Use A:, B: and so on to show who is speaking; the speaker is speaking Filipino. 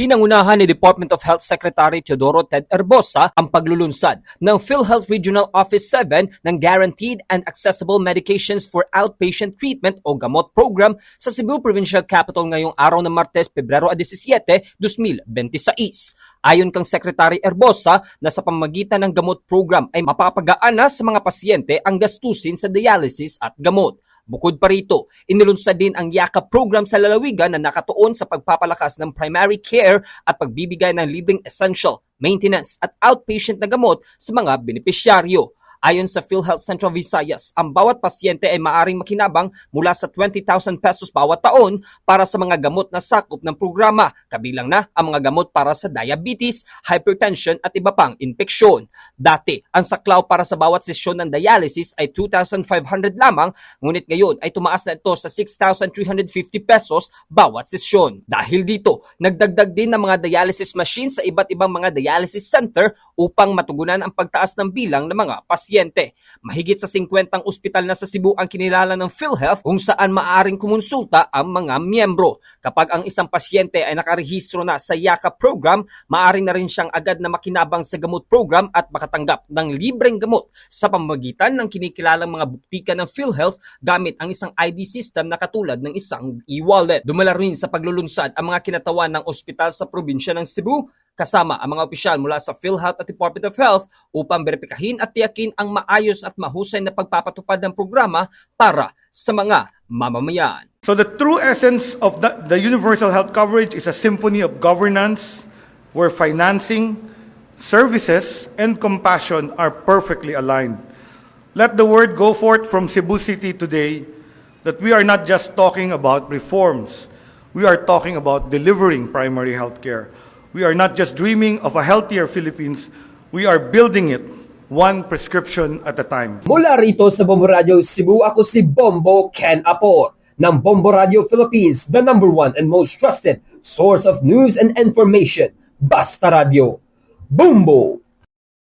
A: Pinangunahan ni Department of Health Secretary Teodoro Ted Herbosa ang paglulunsad ng PhilHealth Regional Office 7 ng Guaranteed and Accessible Medications for Outpatient Treatment o GAMOT program sa Cebu Provincial Capital ngayong araw ng Martes, Pebrero 17, 2026. Ayon kang Secretary Herbosa na sa pamamagitan ng GAMOT program ay mapapagaan na sa mga pasyente ang gastusin sa dialysis at gamot. Bukod pa rito, inilunsad din ang YAKA program sa lalawigan na nakatuon sa pagpapalakas ng primary care at pagbibigay ng libreng essential, maintenance at outpatient na gamot sa mga benepisyaryo. Ayon sa PhilHealth Central Visayas, ang bawat pasyente ay maaring makinabang mula sa 20,000 pesos bawat taon para sa mga gamot na sakop ng programa, kabilang na ang mga gamot para sa diabetes, hypertension at iba pang infeksyon. Dati, ang saklaw para sa bawat sesyon ng dialysis ay 2,500 lamang, ngunit ngayon ay tumaas na ito sa 6,350 pesos bawat sesyon. Dahil dito, nagdagdag din ng mga dialysis machines sa iba't ibang mga dialysis center upang matugunan ang pagtaas ng bilang ng mga pasyente. Mahigit sa 50 ospital na sa Cebu ang kinilala ng PhilHealth kung saan maaring kumonsulta ang mga miyembro. Kapag ang isang pasyente ay nakarehistro na sa YAKA program, maaring na rin siyang agad na makinabang sa gamot program at makatanggap ng libreng gamot sa pamamagitan ng kinikilalang mga buktikan ng PhilHealth gamit ang isang ID system na katulad ng isang e-wallet. Dumala rin sa paglulunsad ang mga kinatawan ng ospital sa probinsya ng Cebu, kasama ang mga opisyal mula sa PhilHealth at Department of Health upang beripikahin at tiyakin ang maayos at mahusay na pagpapatupad ng programa para sa mga mamamayan.
B: So the true essence of the universal health coverage is a symphony of governance where financing, services, and compassion are perfectly aligned. Let the word go forth from Cebu City today that we are not just talking about reforms. We are talking about delivering primary health care. We are not just dreaming of a healthier Philippines, we are building it one prescription at a time.
C: Mula rito sa Bombo Radio Cebu, ako si Bombo Ken Apor ng Bombo Radio Philippines, the #1 and most trusted source of news and information. Basta Radio. Bombo!